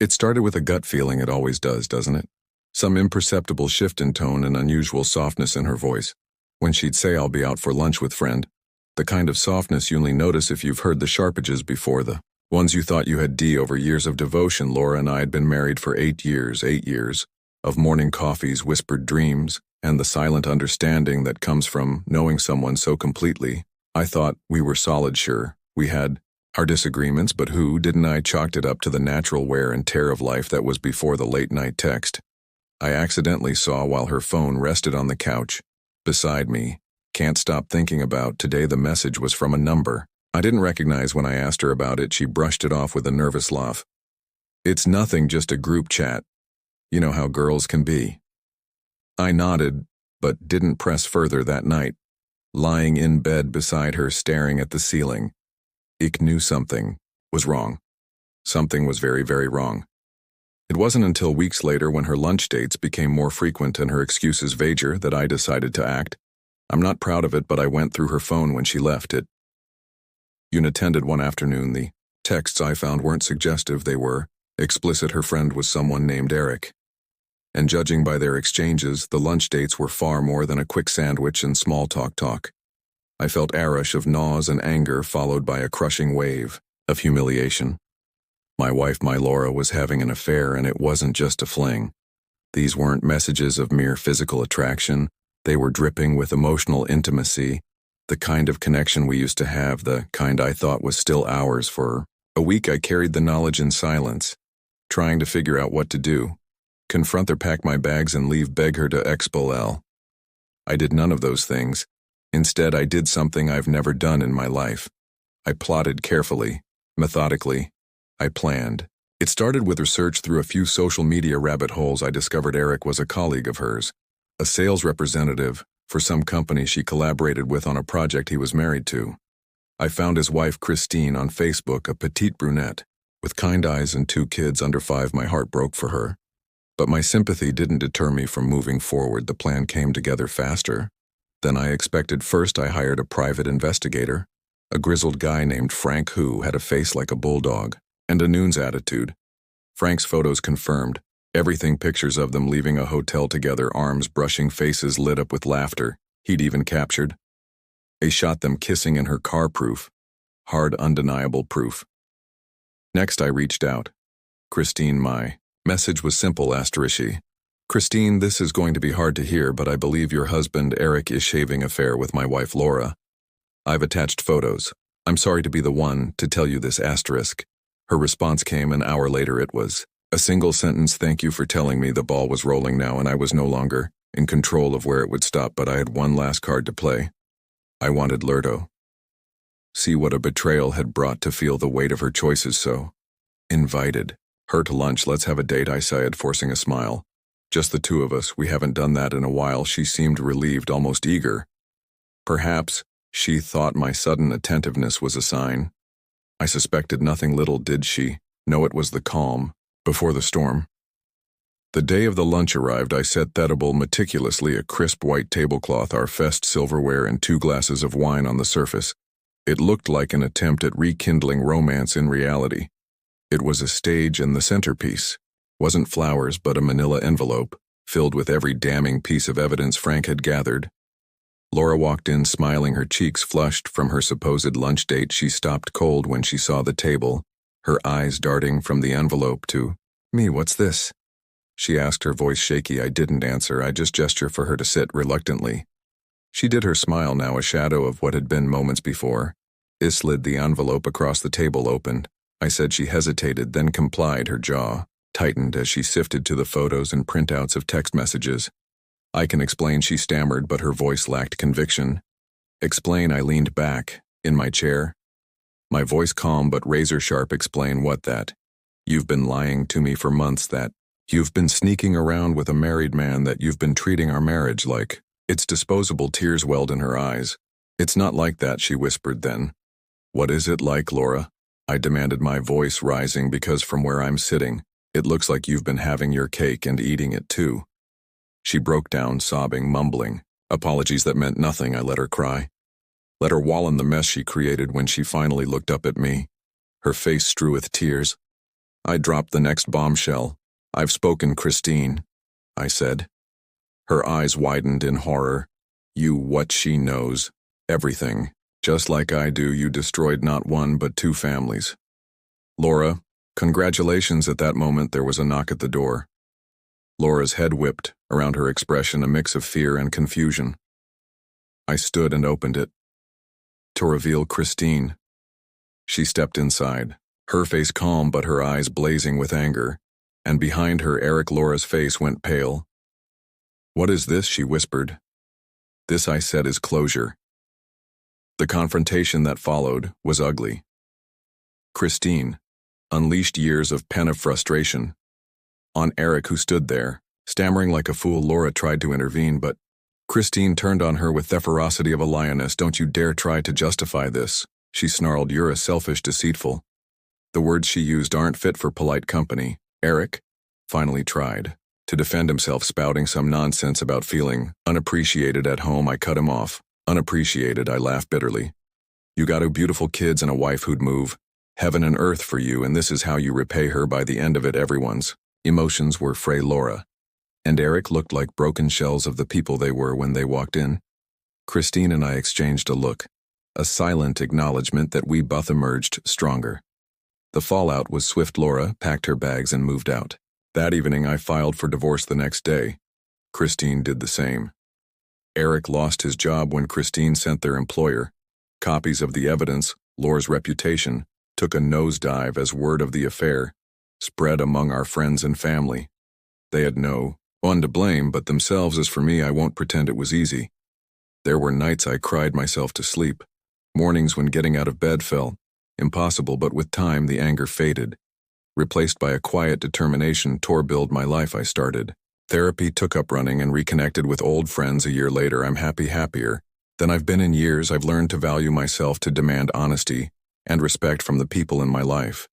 It started with a gut feeling, it always does, doesn't it? Some imperceptible shift in tone and unusual softness in her voice. When she'd say, "I'll be out for lunch with friend," the kind of softness you only notice if you've heard the sharpages before, the ones you thought you had D over years of devotion. Laura and I had been married for 8 years, of morning coffees, whispered dreams, and the silent understanding that comes from knowing someone so completely. I thought we were solid, sure. We had our disagreements, but didn't I chalked it up to the natural wear and tear of life that was before the late-night text. I accidentally saw while her phone rested on the couch beside me. Can't stop thinking about today. The message was from a number I didn't recognize. When I asked her about it, she brushed it off with a nervous laugh. "It's nothing, just a group chat. You know how girls can be." I nodded, but didn't press further that night. Lying in bed beside her, staring at the ceiling, I knew something was wrong. Something was very, very wrong. It wasn't until weeks later, when her lunch dates became more frequent and her excuses vaguer, that I decided to act. I'm not proud of it, but I went through her phone when she left it. Unattended one afternoon. The texts I found weren't suggestive, they were explicit. Her friend was someone named Eric. And judging by their exchanges, the lunch dates were far more than a quick sandwich and small talk. I felt a rush of nausea and anger, followed by a crushing wave of humiliation. My wife, my Laura, was having an affair, and it wasn't just a fling. These weren't messages of mere physical attraction. They were dripping with emotional intimacy, the kind of connection we used to have, the kind I thought was still ours. For a week I carried the knowledge in silence, trying to figure out what to do. Confront her, pack my bags, and leave, beg her to expel. I did none of those things. Instead, I did something I've never done in my life. I plotted carefully, methodically. I planned. It started with research. Through a few social media rabbit holes, I discovered Eric was a colleague of hers, a sales representative for some company she collaborated with on a project he was married to. I found his wife, Christine, on Facebook, a petite brunette with kind eyes and 2 kids under 5. My heart broke for her. But my sympathy didn't deter me from moving forward. The plan came together faster than I expected. First, I hired a private investigator, a grizzled guy named Frank who had a face like a bulldog and a noon's attitude. Frank's photos confirmed everything, pictures of them leaving a hotel together, arms brushing, faces lit up with laughter. He'd even captured a shot them kissing in her car. Proof. Hard, undeniable proof. Next, I reached out. "Christine, my message was simple," asterisk. "Christine, this is going to be hard to hear, but I believe your husband, Eric, is having an affair with my wife, Laura. I've attached photos. I'm sorry to be the one to tell you this, asterisk." Her response came an hour later. It was a single sentence: "Thank you for telling me." The ball was rolling now, and I was no longer in control of where it would stop, but I had one last card to play. I wanted Lurdo. See what a betrayal had brought to feel the weight of her choices. So invited her to lunch. "Let's have a date," I said, forcing a smile. "Just the 2 of us. We haven't done that in a while." She seemed relieved, almost eager. Perhaps she thought my sudden attentiveness was a sign. I suspected nothing. Little did she know it was the calm before the storm. The day of the lunch arrived. I set the table meticulously, a crisp white tablecloth, our fest silverware, and 2 glasses of wine on the surface. It looked like an attempt at rekindling romance. In reality, it was a stage, and the centerpiece wasn't flowers but a manila envelope filled with every damning piece of evidence Frank had gathered. Laura walked in, smiling, her cheeks flushed from her supposed lunch date. She stopped cold when she saw the table, her eyes darting from the envelope to me. "What's this?" she asked, her voice shaky. I didn't answer. I just gestured for her to sit reluctantly. She did, her smile now a shadow of what had been moments before. I slid the envelope across the table, opened. I said. She hesitated, then complied. Her jaw tightened as she sifted to the photos and printouts of text messages. "I can explain," she stammered, but her voice lacked conviction. "Explain?" I leaned back in my chair, my voice calm but razor-sharp. "Explain what? That you've been lying to me for months, that you've been sneaking around with a married man, that you've been treating our marriage like it's disposable." Tears welled in her eyes. "It's not like that," she whispered. "Then what is it like, Laura?" I demanded, my voice rising, "because from where I'm sitting, it looks like you've been having your cake and eating it too." She broke down, sobbing, mumbling apologies that meant nothing. I let her cry, let her wallow in the mess she created. When she finally looked up at me, her face strewn with tears, I dropped the next bombshell. I've spoken, Christine, I said. Her eyes widened in horror. What she knows. Everything. Just like I do, you destroyed not one but two families. Laura, congratulations. At that moment there was a knock at the door. Laura's head whipped, around her expression a mix of fear and confusion. I stood and opened it. To reveal Christine. She stepped inside, her face calm but her eyes blazing with anger, and behind her Laura's face went pale. What is this? She whispered. This, I said, is closure. The confrontation that followed was ugly. Christine unleashed years of pent-up frustration on Eric, who stood there, stammering like a fool. Laura tried to intervene, but Christine turned on her with the ferocity of a lioness. Don't you dare try to justify this, she snarled. You're a selfish, deceitful. The words she used aren't fit for polite company. Eric finally tried to defend himself, spouting some nonsense about feeling unappreciated at home. I cut him off. Unappreciated, I laughed bitterly. You got 2 beautiful kids and a wife who'd move heaven and earth for you, and this is how you repay her. By the end of it, everyone's emotions were fray. Laura and Eric looked like broken shells of the people they were when they walked in. Christine and I exchanged a look, a silent acknowledgement that we both emerged stronger. The fallout was swift. Laura packed her bags and moved out. That evening I filed for divorce. The next day, Christine did the same. Eric lost his job when Christine sent their employer copies of the evidence. Laura's reputation took a nosedive as word of the affair spread among our friends and family. They had no one to blame but themselves. As for me, I won't pretend it was easy. There were nights I cried myself to sleep, mornings when getting out of bed felt impossible, but with time the anger faded, replaced by a quiet determination to build my life. I started therapy, took up running, and reconnected with old friends. A year later, I'm happier than I've been in years. I've learned to value myself, to demand honesty and respect from the people in my life.